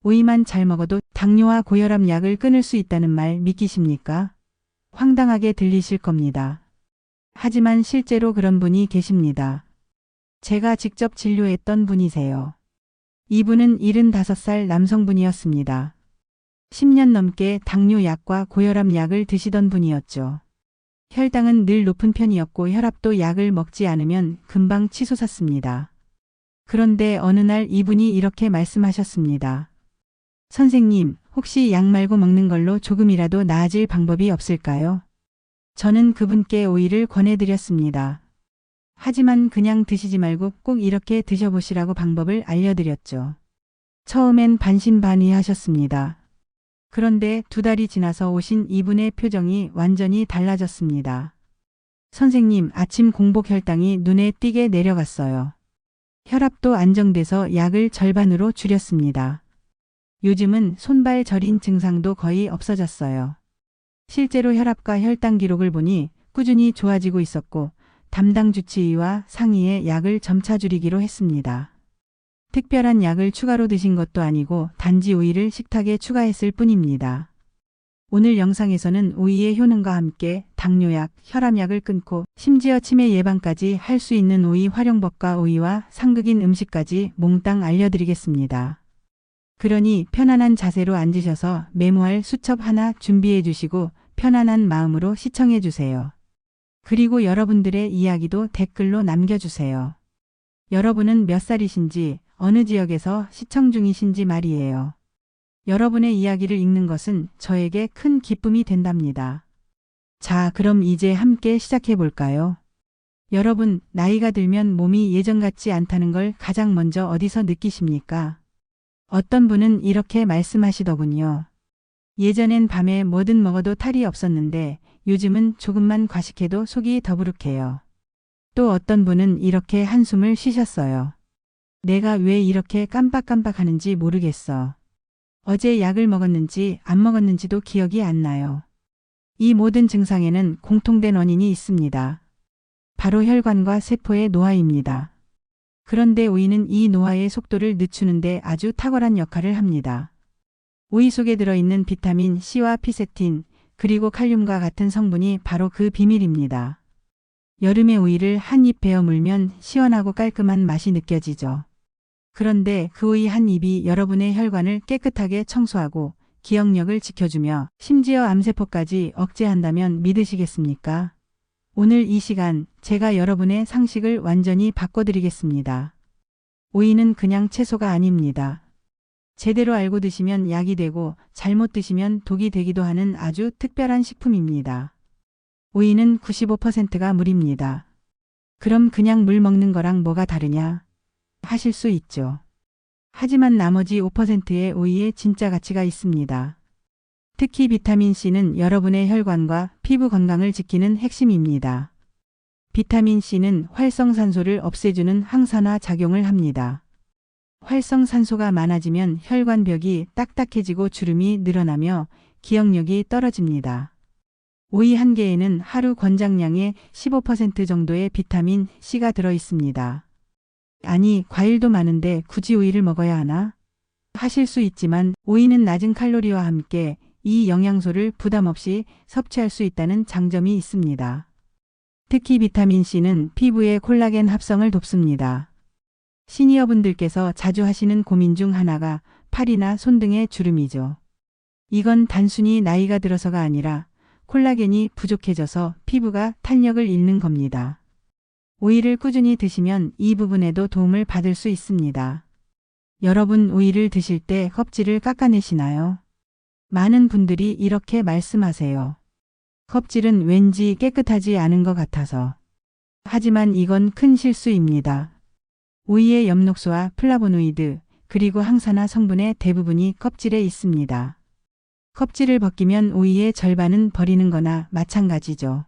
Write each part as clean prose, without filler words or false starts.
오이만 잘 먹어도 당뇨와 고혈압 약을 끊을 수 있다는 말 믿기십니까? 황당하게 들리실 겁니다. 하지만 실제로 그런 분이 계십니다. 제가 직접 진료했던 분이세요. 이분은 75살 남성분이었습니다. 10년 넘게 당뇨 약과 고혈압 약을 드시던 분이었죠. 혈당은 늘 높은 편이었고 혈압도 약을 먹지 않으면 금방 치솟았습니다. 그런데 어느 날 이분이 이렇게 말씀하셨습니다. 선생님, 혹시 약 말고 먹는 걸로 조금이라도 나아질 방법이 없을까요? 저는 그분께 오이를 권해드렸습니다. 하지만 그냥 드시지 말고 꼭 이렇게 드셔보시라고 방법을 알려드렸죠. 처음엔 반신반의하셨습니다. 그런데 2달이 지나서 오신 이분의 표정이 완전히 달라졌습니다. 선생님, 아침 공복 혈당이 눈에 띄게 내려갔어요. 혈압도 안정돼서 약을 절반으로 줄였습니다. 요즘은 손발 저린 증상도 거의 없어졌어요. 실제로 혈압과 혈당 기록을 보니 꾸준히 좋아지고 있었고 담당 주치의와 상의해 약을 점차 줄이기로 했습니다. 특별한 약을 추가로 드신 것도 아니고 단지 오이를 식탁에 추가했을 뿐입니다. 오늘 영상에서는 오이의 효능과 함께 당뇨약, 혈압약을 끊고 심지어 치매 예방까지 할 수 있는 오이 활용법과 오이와 상극인 음식까지 몽땅 알려드리겠습니다. 그러니 편안한 자세로 앉으셔서 메모할 수첩 하나 준비해 주시고 편안한 마음으로 시청해 주세요. 그리고 여러분들의 이야기도 댓글로 남겨주세요. 여러분은 몇 살이신지, 어느 지역에서 시청 중이신지 말이에요. 여러분의 이야기를 읽는 것은 저에게 큰 기쁨이 된답니다. 자, 그럼 이제 함께 시작해 볼까요? 여러분, 나이가 들면 몸이 예전 같지 않다는 걸 가장 먼저 어디서 느끼십니까? 어떤 분은 이렇게 말씀하시더군요. 예전엔 밤에 뭐든 먹어도 탈이 없었는데 요즘은 조금만 과식해도 속이 더부룩해요. 또 어떤 분은 이렇게 한숨을 쉬셨어요. 내가 왜 이렇게 깜빡깜빡하는지 모르겠어. 어제 약을 먹었는지 안 먹었는지도 기억이 안 나요. 이 모든 증상에는 공통된 원인이 있습니다. 바로 혈관과 세포의 노화입니다. 그런데 오이는 이 노화의 속도를 늦추는데 아주 탁월한 역할을 합니다. 오이 속에 들어있는 비타민 C와 피세틴, 그리고 칼륨과 같은 성분이 바로 그 비밀입니다. 여름에 오이를 한 입 베어 물면 시원하고 깔끔한 맛이 느껴지죠. 그런데 그 오이 한 입이 여러분의 혈관을 깨끗하게 청소하고 기억력을 지켜주며 심지어 암세포까지 억제한다면 믿으시겠습니까? 오늘 이 시간 제가 여러분의 상식을 완전히 바꿔드리겠습니다. 오이는 그냥 채소가 아닙니다. 제대로 알고 드시면 약이 되고 잘못 드시면 독이 되기도 하는 아주 특별한 식품입니다. 오이는 95%가 물입니다. 그럼 그냥 물 먹는 거랑 뭐가 다르냐? 하실 수 있죠. 하지만 나머지 5%의 오이에 진짜 가치가 있습니다. 특히 비타민 C는 여러분의 혈관과 피부 건강을 지키는 핵심입니다. 비타민 C는 활성산소를 없애주는 항산화 작용을 합니다. 활성산소가 많아지면 혈관벽이 딱딱해지고 주름이 늘어나며 기억력이 떨어집니다. 오이 한 개에는 하루 권장량의 15% 정도의 비타민 C가 들어 있습니다. 아니, 과일도 많은데 굳이 오이를 먹어야 하나? 하실 수 있지만 오이는 낮은 칼로리와 함께 이 영양소를 부담 없이 섭취할 수 있다는 장점이 있습니다. 특히 비타민 C는 피부의 콜라겐 합성을 돕습니다. 시니어분들께서 자주 하시는 고민 중 하나가 팔이나 손 등의 주름이죠. 이건 단순히 나이가 들어서가 아니라 콜라겐이 부족해져서 피부가 탄력을 잃는 겁니다. 오이를 꾸준히 드시면 이 부분에도 도움을 받을 수 있습니다. 여러분, 오이를 드실 때 껍질을 깎아내시나요? 많은 분들이 이렇게 말씀하세요. 껍질은 왠지 깨끗하지 않은 것 같아서. 하지만 이건 큰 실수입니다. 오이의 엽록소와 플라보노이드, 그리고 항산화 성분의 대부분이 껍질에 있습니다. 껍질을 벗기면 오이의 절반은 버리는 거나 마찬가지죠.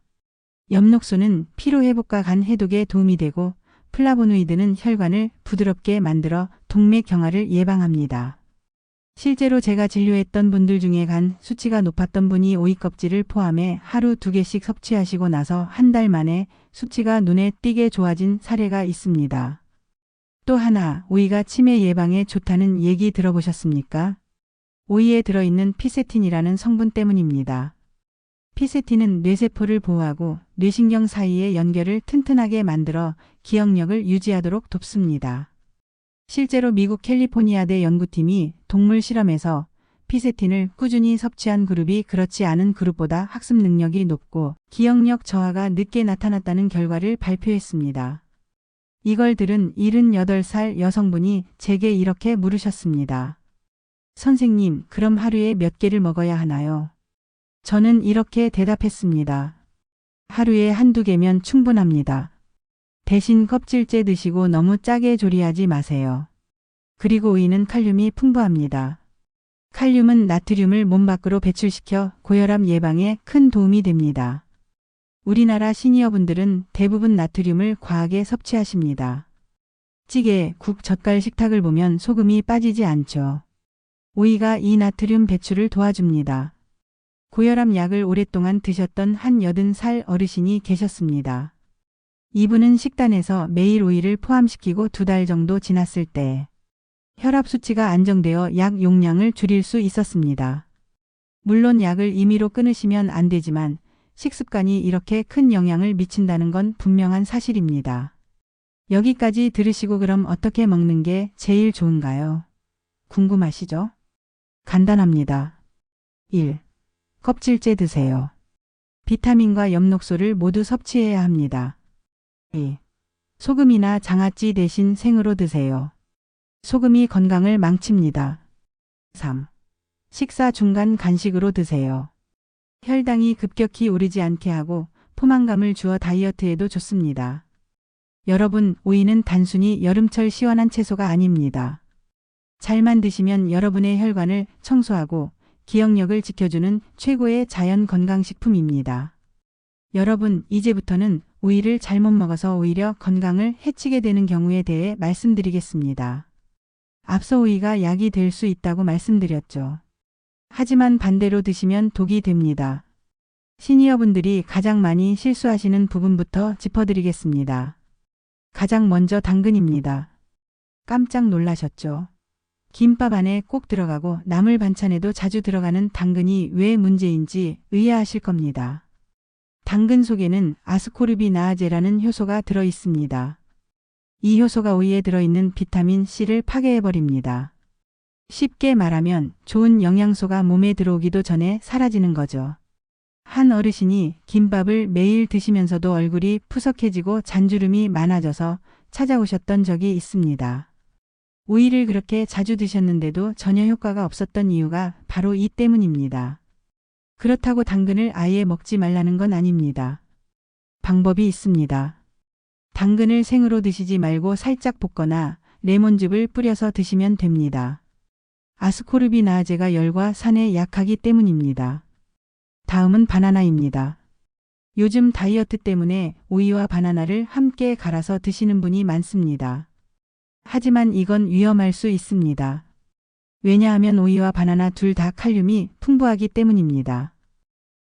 엽록소는 피로회복과 간 해독에 도움이 되고 플라보노이드는 혈관을 부드럽게 만들어 동맥 경화를 예방합니다. 실제로 제가 진료했던 분들 중에 간 수치가 높았던 분이 오이 껍질을 포함해 하루 2개씩 섭취하시고 나서 한 달 만에 수치가 눈에 띄게 좋아진 사례가 있습니다. 또 하나, 오이가 치매 예방에 좋다는 얘기 들어보셨습니까? 오이에 들어있는 피세틴이라는 성분 때문입니다. 피세틴은 뇌세포를 보호하고 뇌신경 사이의 연결을 튼튼하게 만들어 기억력을 유지하도록 돕습니다. 실제로 미국 캘리포니아대 연구팀이 동물 실험에서 피세틴을 꾸준히 섭취한 그룹이 그렇지 않은 그룹보다 학습 능력이 높고 기억력 저하가 늦게 나타났다는 결과를 발표했습니다. 이걸 들은 78살 여성분이 제게 이렇게 물으셨습니다. 선생님, 그럼 하루에 몇 개를 먹어야 하나요? 저는 이렇게 대답했습니다. 하루에 한두 개면 충분합니다. 대신 껍질째 드시고 너무 짜게 조리하지 마세요. 그리고 오이는 칼륨이 풍부합니다. 칼륨은 나트륨을 몸 밖으로 배출시켜 고혈압 예방에 큰 도움이 됩니다. 우리나라 시니어분들은 대부분 나트륨을 과하게 섭취하십니다. 찌개, 국, 젓갈 식탁을 보면 소금이 빠지지 않죠. 오이가 이 나트륨 배출을 도와줍니다. 고혈압 약을 오랫동안 드셨던 한 80살 어르신이 계셨습니다. 이분은 식단에서 매일 오이를 포함시키고 2달 정도 지났을 때 혈압 수치가 안정되어 약 용량을 줄일 수 있었습니다. 물론 약을 임의로 끊으시면 안 되지만 식습관이 이렇게 큰 영향을 미친다는 건 분명한 사실입니다. 여기까지 들으시고 그럼 어떻게 먹는 게 제일 좋은가요? 궁금하시죠? 간단합니다. 1. 껍질째 드세요. 비타민과 엽록소를 모두 섭취해야 합니다. 2. 소금이나 장아찌 대신 생으로 드세요. 소금이 건강을 망칩니다. 3. 식사 중간 간식으로 드세요. 혈당이 급격히 오르지 않게 하고 포만감을 주어 다이어트에도 좋습니다. 여러분, 오이는 단순히 여름철 시원한 채소가 아닙니다. 잘만 드시면 여러분의 혈관을 청소하고 기억력을 지켜주는 최고의 자연 건강식품입니다. 여러분, 이제부터는 오이를 잘못 먹어서 오히려 건강을 해치게 되는 경우에 대해 말씀드리겠습니다. 앞서 오이가 약이 될 수 있다고 말씀드렸죠. 하지만 반대로 드시면 독이 됩니다. 시니어분들이 가장 많이 실수하시는 부분부터 짚어드리겠습니다. 가장 먼저 당근입니다. 깜짝 놀라셨죠? 김밥 안에 꼭 들어가고 나물 반찬에도 자주 들어가는 당근이 왜 문제인지 의아하실 겁니다. 당근 속에는 아스코르비나아제라는 효소가 들어 있습니다. 이 효소가 오이에 들어있는 비타민 C를 파괴해버립니다. 쉽게 말하면 좋은 영양소가 몸에 들어오기도 전에 사라지는 거죠. 한 어르신이 김밥을 매일 드시면서도 얼굴이 푸석해지고 잔주름이 많아져서 찾아오셨던 적이 있습니다. 오이를 그렇게 자주 드셨는데도 전혀 효과가 없었던 이유가 바로 이 때문입니다. 그렇다고 당근을 아예 먹지 말라는 건 아닙니다. 방법이 있습니다. 당근을 생으로 드시지 말고 살짝 볶거나 레몬즙을 뿌려서 드시면 됩니다. 아스코르비나아제가 열과 산에 약하기 때문입니다. 다음은 바나나입니다. 요즘 다이어트 때문에 오이와 바나나를 함께 갈아서 드시는 분이 많습니다. 하지만 이건 위험할 수 있습니다. 왜냐하면 오이와 바나나 둘 다 칼륨이 풍부하기 때문입니다.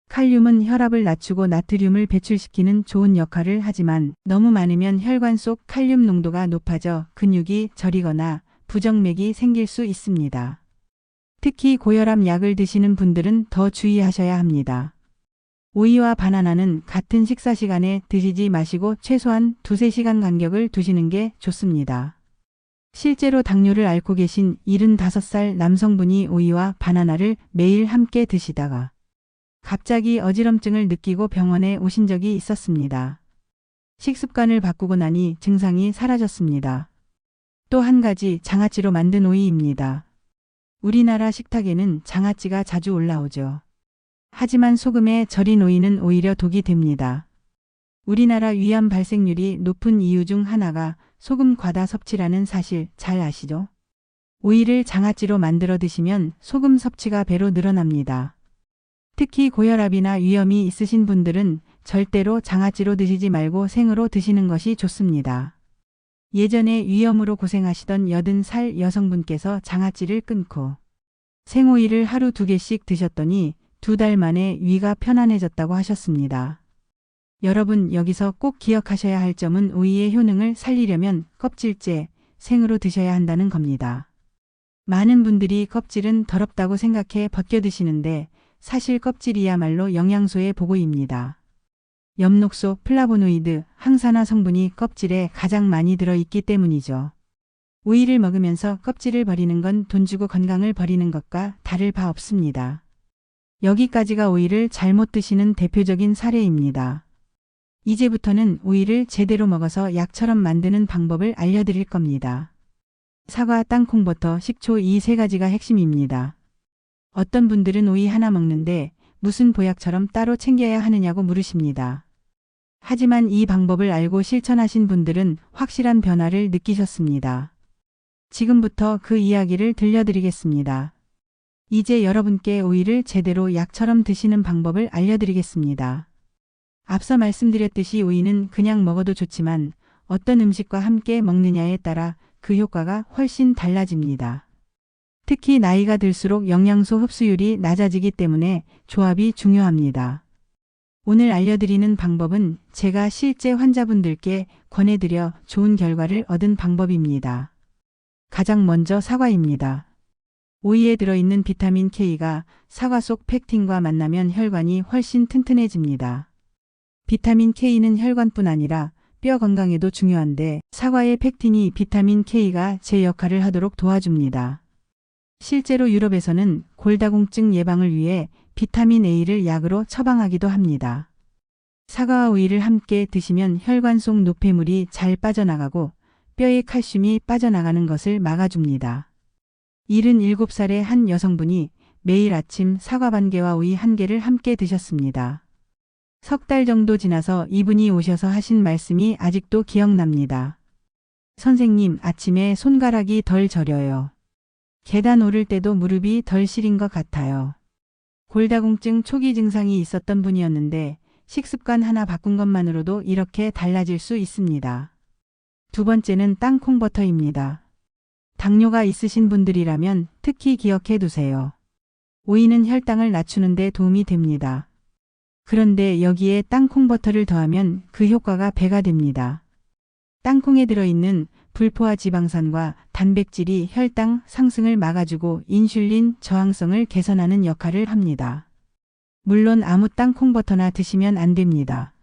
칼륨은 혈압을 낮추고 나트륨을 배출시키는 좋은 역할을 하지만 너무 많으면 혈관 속 칼륨 농도가 높아져 근육이 저리거나 부정맥이 생길 수 있습니다. 특히 고혈압 약을 드시는 분들은 더 주의하셔야 합니다. 오이와 바나나는 같은 식사 시간에 드시지 마시고 최소한 2-3시간 간격을 두시는 게 좋습니다. 실제로 당뇨를 앓고 계신 75살 남성분이 오이와 바나나를 매일 함께 드시다가 갑자기 어지럼증을 느끼고 병원에 오신 적이 있었습니다. 식습관을 바꾸고 나니 증상이 사라졌습니다. 또 한 가지 장아찌로 만든 오이입니다. 우리나라 식탁에는 장아찌가 자주 올라오죠. 하지만 소금에 절인 오이는 오히려 독이 됩니다. 우리나라 위암 발생률이 높은 이유 중 하나가 소금 과다 섭취라는 사실 잘 아시죠? 오이를 장아찌로 만들어 드시면 소금 섭취가 배로 늘어납니다. 특히 고혈압이나 위염이 있으신 분들은 절대로 장아찌로 드시지 말고 생으로 드시는 것이 좋습니다. 예전에 위염으로 고생하시던 80살 여성분께서 장아찌를 끊고 생오이를 하루 2개씩 드셨더니 2달 만에 위가 편안해졌다고 하셨습니다. 여러분, 여기서 꼭 기억하셔야 할 점은 오이의 효능을 살리려면 껍질째, 생으로 드셔야 한다는 겁니다. 많은 분들이 껍질은 더럽다고 생각해 벗겨 드시는데 사실 껍질이야말로 영양소의 보고입니다. 엽록소, 플라보노이드, 항산화 성분이 껍질에 가장 많이 들어있기 때문이죠. 오이를 먹으면서 껍질을 버리는 건 돈 주고 건강을 버리는 것과 다를 바 없습니다. 여기까지가 오이를 잘못 드시는 대표적인 사례입니다. 이제부터는 오이를 제대로 먹어서 약처럼 만드는 방법을 알려드릴 겁니다. 사과, 땅콩버터, 식초 이 세 가지가 핵심입니다. 어떤 분들은 오이 하나 먹는데 무슨 보약처럼 따로 챙겨야 하느냐고 물으십니다. 하지만 이 방법을 알고 실천하신 분들은 확실한 변화를 느끼셨습니다. 지금부터 그 이야기를 들려드리겠습니다. 이제 여러분께 오이를 제대로 약처럼 드시는 방법을 알려드리겠습니다. 앞서 말씀드렸듯이 오이는 그냥 먹어도 좋지만 어떤 음식과 함께 먹느냐에 따라 그 효과가 훨씬 달라집니다. 특히 나이가 들수록 영양소 흡수율이 낮아지기 때문에 조합이 중요합니다. 오늘 알려드리는 방법은 제가 실제 환자분들께 권해드려 좋은 결과를 얻은 방법입니다. 가장 먼저 사과입니다. 오이에 들어있는 비타민 K가 사과 속 펙틴과 만나면 혈관이 훨씬 튼튼해집니다. 비타민 K는 혈관뿐 아니라 뼈 건강에도 중요한데 사과의 펙틴이 비타민 K가 제 역할을 하도록 도와줍니다. 실제로 유럽에서는 골다공증 예방을 위해 비타민 A를 약으로 처방하기도 합니다. 사과와 오이를 함께 드시면 혈관 속 노폐물이 잘 빠져나가고 뼈에 칼슘이 빠져나가는 것을 막아줍니다. 77살의 한 여성분이 매일 아침 사과 반 개와 오이 한 개를 함께 드셨습니다. 석 달 정도 지나서 이분이 오셔서 하신 말씀이 아직도 기억납니다. 선생님, 아침에 손가락이 덜 저려요. 계단 오를 때도 무릎이 덜 시린 것 같아요. 골다공증 초기 증상이 있었던 분이었는데 식습관 하나 바꾼 것만으로도 이렇게 달라질 수 있습니다. 두 번째는 땅콩버터입니다. 당뇨가 있으신 분들이라면 특히 기억해 두세요. 오이는 혈당을 낮추는 데 도움이 됩니다. 그런데 여기에 땅콩버터를 더하면 그 효과가 배가 됩니다. 땅콩에 들어있는 불포화 지방산과 단백질이 혈당 상승을 막아주고 인슐린 저항성을 개선하는 역할을 합니다. 물론 아무 땅콩버터나 드시면 안 됩니다.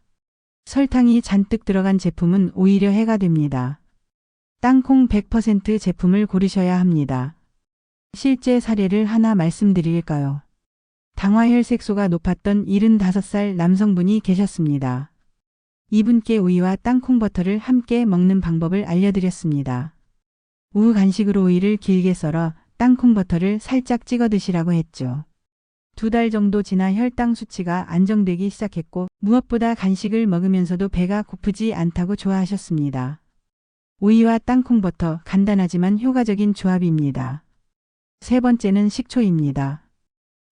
설탕이 잔뜩 들어간 제품은 오히려 해가 됩니다. 땅콩 100% 제품을 고르셔야 합니다. 실제 사례를 하나 말씀드릴까요? 당화혈색소가 높았던 75살 남성분이 계셨습니다. 이분께 오이와 땅콩버터를 함께 먹는 방법을 알려드렸습니다. 오후 간식으로 오이를 길게 썰어 땅콩버터를 살짝 찍어 드시라고 했죠. 2달 정도 지나 혈당 수치가 안정되기 시작했고 무엇보다 간식을 먹으면서도 배가 고프지 않다고 좋아하셨습니다. 오이와 땅콩버터 간단하지만 효과적인 조합입니다. 세 번째는 식초입니다.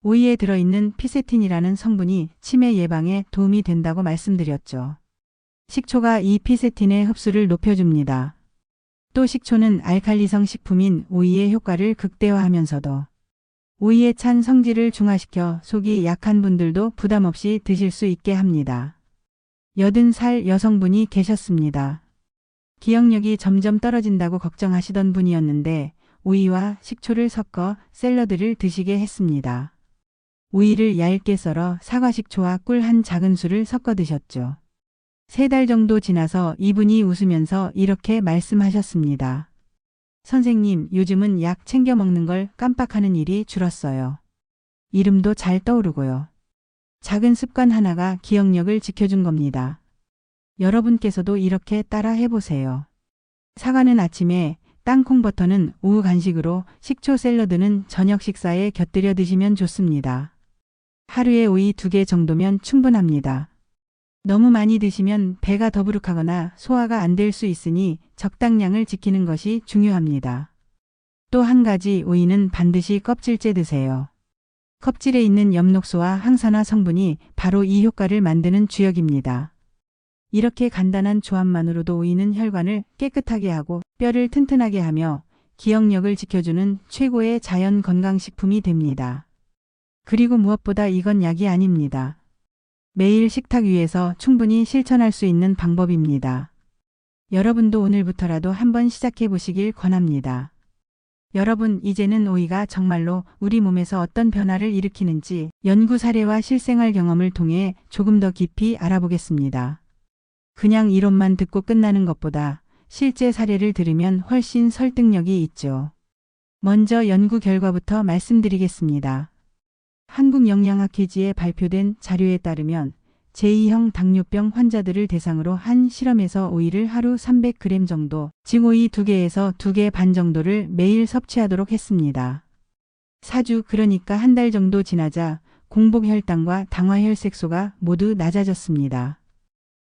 오이에 들어있는 피세틴이라는 성분이 치매 예방에 도움이 된다고 말씀드렸죠. 식초가 이 피세틴의 흡수를 높여줍니다. 또 식초는 알칼리성 식품인 오이의 효과를 극대화하면서도 오이의 찬 성질을 중화시켜 속이 약한 분들도 부담 없이 드실 수 있게 합니다. 80살 여성분이 계셨습니다. 기억력이 점점 떨어진다고 걱정하시던 분이었는데 오이와 식초를 섞어 샐러드를 드시게 했습니다. 오이를 얇게 썰어 사과식초와 꿀 한 작은술을 섞어 드셨죠. 3달 정도 지나서 이분이 웃으면서 이렇게 말씀하셨습니다. 선생님, 요즘은 약 챙겨 먹는 걸 깜빡하는 일이 줄었어요. 이름도 잘 떠오르고요. 작은 습관 하나가 기억력을 지켜준 겁니다. 여러분께서도 이렇게 따라 해보세요. 사과는 아침에, 땅콩버터는 오후 간식으로, 식초 샐러드는 저녁 식사에 곁들여 드시면 좋습니다. 하루에 오이 2개 정도면 충분합니다. 너무 많이 드시면 배가 더부룩하거나 소화가 안 될 수 있으니 적당량을 지키는 것이 중요합니다. 또 한 가지, 오이는 반드시 껍질째 드세요. 껍질에 있는 엽록소와 항산화 성분이 바로 이 효과를 만드는 주역입니다. 이렇게 간단한 조합만으로도 오이는 혈관을 깨끗하게 하고 뼈를 튼튼하게 하며 기억력을 지켜주는 최고의 자연 건강식품이 됩니다. 그리고 무엇보다 이건 약이 아닙니다. 매일 식탁 위에서 충분히 실천할 수 있는 방법입니다. 여러분도 오늘부터라도 한번 시작해 보시길 권합니다. 여러분, 이제는 오이가 정말로 우리 몸에서 어떤 변화를 일으키는지 연구 사례와 실생활 경험을 통해 조금 더 깊이 알아보겠습니다. 그냥 이론만 듣고 끝나는 것보다 실제 사례를 들으면 훨씬 설득력이 있죠. 먼저 연구 결과부터 말씀드리겠습니다. 한국영양학회지에 발표된 자료에 따르면 제2형 당뇨병 환자들을 대상으로 한 실험에서 오이를 하루 300g 정도, 즉 오이 2개에서 2개 반 정도를 매일 섭취하도록 했습니다. 4주, 그러니까 한 달 정도 지나자 공복 혈당과 당화 혈색소가 모두 낮아졌습니다.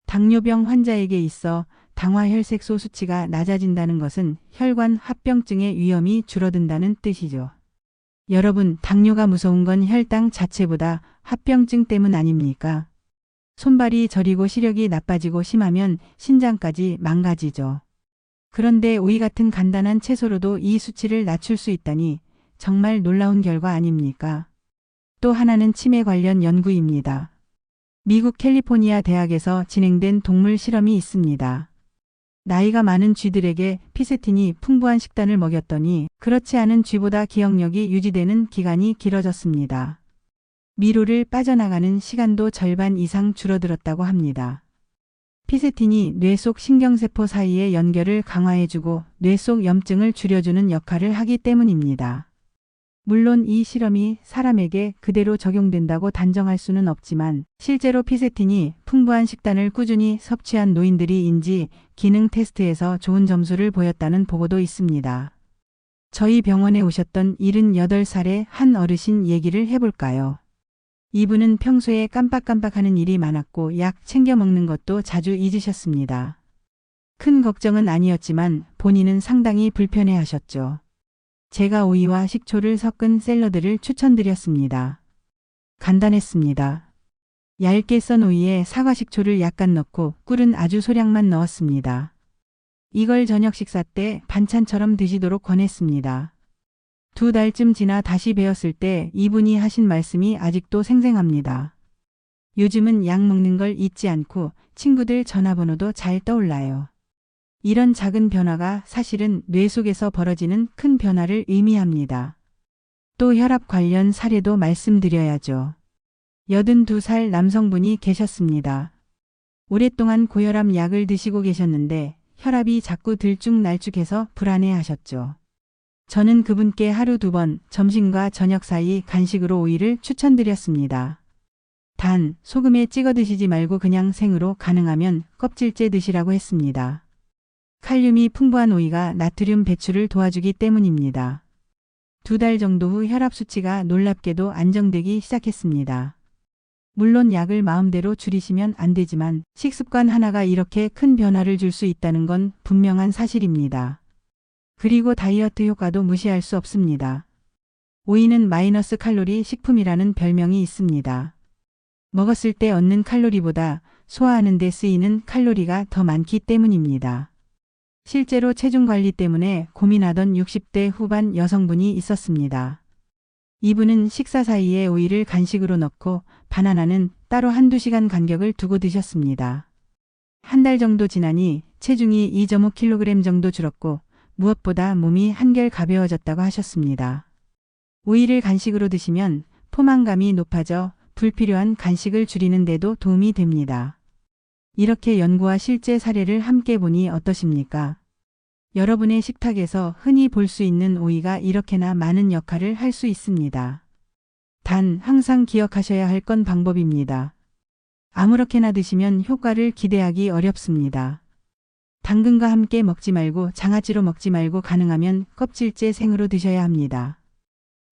당뇨병 환자에게 있어 당화 혈색소 수치가 낮아진다는 것은 혈관 합병증의 위험이 줄어든다는 뜻이죠. 여러분, 당뇨가 무서운 건 혈당 자체보다 합병증 때문 아닙니까? 손발이 저리고 시력이 나빠지고 심하면 신장까지 망가지죠. 그런데 오이 같은 간단한 채소로도 이 수치를 낮출 수 있다니 정말 놀라운 결과 아닙니까? 또 하나는 치매 관련 연구입니다. 미국 캘리포니아 대학에서 진행된 동물 실험이 있습니다. 나이가 많은 쥐들에게 피세틴이 풍부한 식단을 먹였더니 그렇지 않은 쥐보다 기억력이 유지되는 기간이 길어졌습니다. 미로를 빠져나가는 시간도 절반 이상 줄어들었다고 합니다. 피세틴이 뇌 속 신경세포 사이의 연결을 강화해주고 뇌 속 염증을 줄여주는 역할을 하기 때문입니다. 물론 이 실험이 사람에게 그대로 적용된다고 단정할 수는 없지만 실제로 피세틴이 풍부한 식단을 꾸준히 섭취한 노인들이 인지 기능 테스트에서 좋은 점수를 보였다는 보고도 있습니다. 저희 병원에 오셨던 78살의 한 어르신 얘기를 해볼까요? 이분은 평소에 깜빡깜빡하는 일이 많았고 약 챙겨 먹는 것도 자주 잊으셨습니다. 큰 걱정은 아니었지만 본인은 상당히 불편해하셨죠. 제가 오이와 식초를 섞은 샐러드를 추천드렸습니다. 간단했습니다. 얇게 썬 오이에 사과 식초를 약간 넣고 꿀은 아주 소량만 넣었습니다. 이걸 저녁 식사 때 반찬처럼 드시도록 권했습니다. 2달쯤 지나 다시 뵈었을 때 이분이 하신 말씀이 아직도 생생합니다. 요즘은 약 먹는 걸 잊지 않고 친구들 전화번호도 잘 떠올라요. 이런 작은 변화가 사실은 뇌 속에서 벌어지는 큰 변화를 의미합니다. 또 혈압 관련 사례도 말씀드려야죠. 82살 남성분이 계셨습니다. 오랫동안 고혈압 약을 드시고 계셨는데 혈압이 자꾸 들쭉날쭉해서 불안해하셨죠. 저는 그분께 하루 2번 점심과 저녁 사이 간식으로 오이를 추천드렸습니다. 단, 소금에 찍어 드시지 말고 그냥 생으로 가능하면 껍질째 드시라고 했습니다. 칼륨이 풍부한 오이가 나트륨 배출을 도와주기 때문입니다. 2달 정도 후 혈압 수치가 놀랍게도 안정되기 시작했습니다. 물론 약을 마음대로 줄이시면 안 되지만 식습관 하나가 이렇게 큰 변화를 줄 수 있다는 건 분명한 사실입니다. 그리고 다이어트 효과도 무시할 수 없습니다. 오이는 마이너스 칼로리 식품이라는 별명이 있습니다. 먹었을 때 얻는 칼로리보다 소화하는 데 쓰이는 칼로리가 더 많기 때문입니다. 실제로 체중 관리 때문에 고민하던 60대 후반 여성분이 있었습니다. 이분은 식사 사이에 오이를 간식으로 넣고 바나나는 따로 1~2시간 간격을 두고 드셨습니다. 한 달 정도 지나니 체중이 2.5kg 정도 줄었고 무엇보다 몸이 한결 가벼워졌다고 하셨습니다. 오이를 간식으로 드시면 포만감이 높아져 불필요한 간식을 줄이는 데도 도움이 됩니다. 이렇게 연구와 실제 사례를 함께 보니 어떠십니까? 여러분의 식탁에서 흔히 볼 수 있는 오이가 이렇게나 많은 역할을 할 수 있습니다. 단, 항상 기억하셔야 할 건 방법입니다. 아무렇게나 드시면 효과를 기대하기 어렵습니다. 당근과 함께 먹지 말고 장아찌로 먹지 말고 가능하면 껍질째 생으로 드셔야 합니다.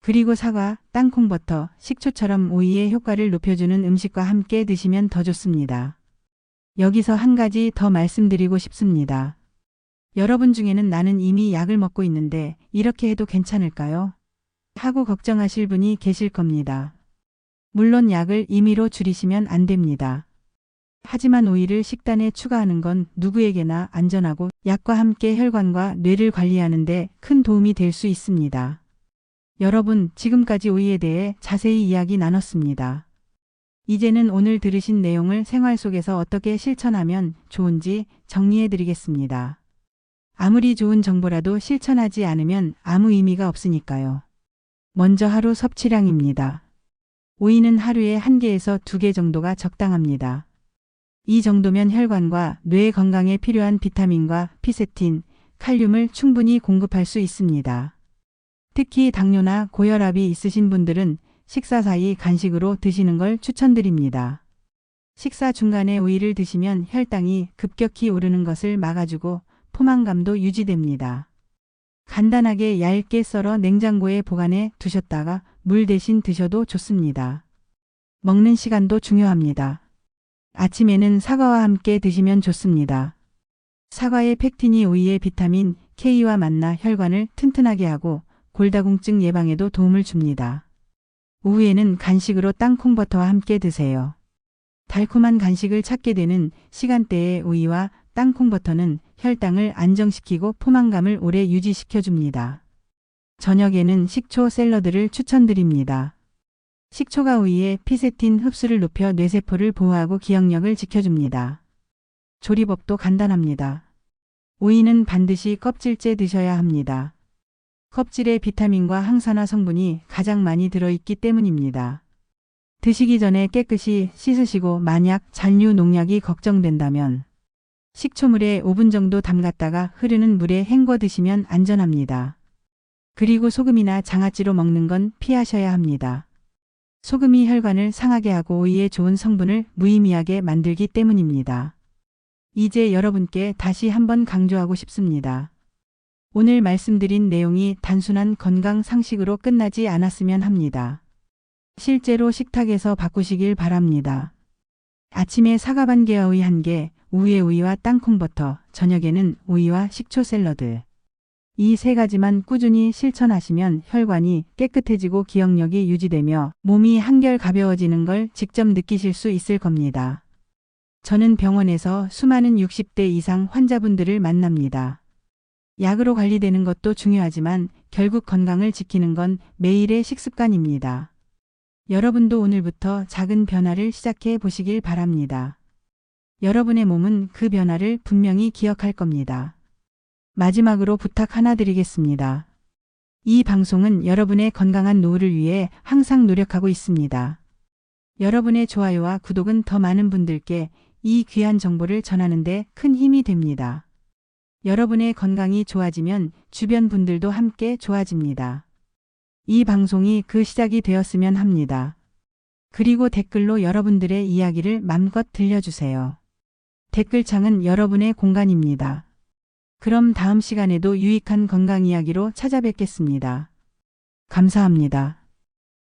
그리고 사과, 땅콩버터, 식초처럼 오이의 효과를 높여주는 음식과 함께 드시면 더 좋습니다. 여기서 한 가지 더 말씀드리고 싶습니다. 여러분 중에는 나는 이미 약을 먹고 있는데 이렇게 해도 괜찮을까요? 하고 걱정하실 분이 계실 겁니다. 물론 약을 임의로 줄이시면 안 됩니다. 하지만 오이를 식단에 추가하는 건 누구에게나 안전하고 약과 함께 혈관과 뇌를 관리하는 데 큰 도움이 될 수 있습니다. 여러분, 지금까지 오이에 대해 자세히 이야기 나눴습니다. 이제는 오늘 들으신 내용을 생활 속에서 어떻게 실천하면 좋은지 정리해 드리겠습니다. 아무리 좋은 정보라도 실천하지 않으면 아무 의미가 없으니까요. 먼저 하루 섭취량입니다. 오이는 하루에 1개에서 2개 정도가 적당합니다. 이 정도면 혈관과 뇌 건강에 필요한 비타민과 피세틴, 칼륨을 충분히 공급할 수 있습니다. 특히 당뇨나 고혈압이 있으신 분들은 식사 사이 간식으로 드시는 걸 추천드립니다. 식사 중간에 오이를 드시면 혈당이 급격히 오르는 것을 막아주고 포만감도 유지됩니다. 간단하게 얇게 썰어 냉장고에 보관해 두셨다가 물 대신 드셔도 좋습니다. 먹는 시간도 중요합니다. 아침에는 사과와 함께 드시면 좋습니다. 사과의 펙틴이 오이의 비타민 K와 만나 혈관을 튼튼하게 하고 골다공증 예방에도 도움을 줍니다. 오후에는 간식으로 땅콩버터와 함께 드세요. 달콤한 간식을 찾게 되는 시간대에 오이와 땅콩버터는 혈당을 안정시키고 포만감을 오래 유지시켜 줍니다. 저녁에는 식초 샐러드를 추천드립니다. 식초가 오이의 피세틴 흡수를 높여 뇌세포를 보호하고 기억력을 지켜줍니다. 조리법도 간단합니다. 오이는 반드시 껍질째 드셔야 합니다. 껍질에 비타민과 항산화 성분이 가장 많이 들어있기 때문입니다. 드시기 전에 깨끗이 씻으시고 만약 잔류 농약이 걱정된다면 식초물에 5분 정도 담갔다가 흐르는 물에 헹궈 드시면 안전합니다. 그리고 소금이나 장아찌로 먹는 건 피하셔야 합니다. 소금이 혈관을 상하게 하고 오이의 좋은 성분을 무의미하게 만들기 때문입니다. 이제 여러분께 다시 한번 강조하고 싶습니다. 오늘 말씀드린 내용이 단순한 건강 상식으로 끝나지 않았으면 합니다. 실제로 식탁에서 바꾸시길 바랍니다. 아침에 사과 반 개와 오이 1개, 오후에 오이와 땅콩버터, 저녁에는 오이와 식초 샐러드. 이 3가지만 꾸준히 실천하시면 혈관이 깨끗해지고 기억력이 유지되며 몸이 한결 가벼워지는 걸 직접 느끼실 수 있을 겁니다. 저는 병원에서 수많은 60대 이상 환자분들을 만납니다. 약으로 관리되는 것도 중요하지만 결국 건강을 지키는 건 매일의 식습관입니다. 여러분도 오늘부터 작은 변화를 시작해 보시길 바랍니다. 여러분의 몸은 그 변화를 분명히 기억할 겁니다. 마지막으로 부탁 하나 드리겠습니다. 이 방송은 여러분의 건강한 노후를 위해 항상 노력하고 있습니다. 여러분의 좋아요와 구독은 더 많은 분들께 이 귀한 정보를 전하는 데 큰 힘이 됩니다. 여러분의 건강이 좋아지면 주변 분들도 함께 좋아집니다. 이 방송이 그 시작이 되었으면 합니다. 그리고 댓글로 여러분들의 이야기를 맘껏 들려주세요. 댓글창은 여러분의 공간입니다. 그럼 다음 시간에도 유익한 건강 이야기로 찾아뵙겠습니다. 감사합니다.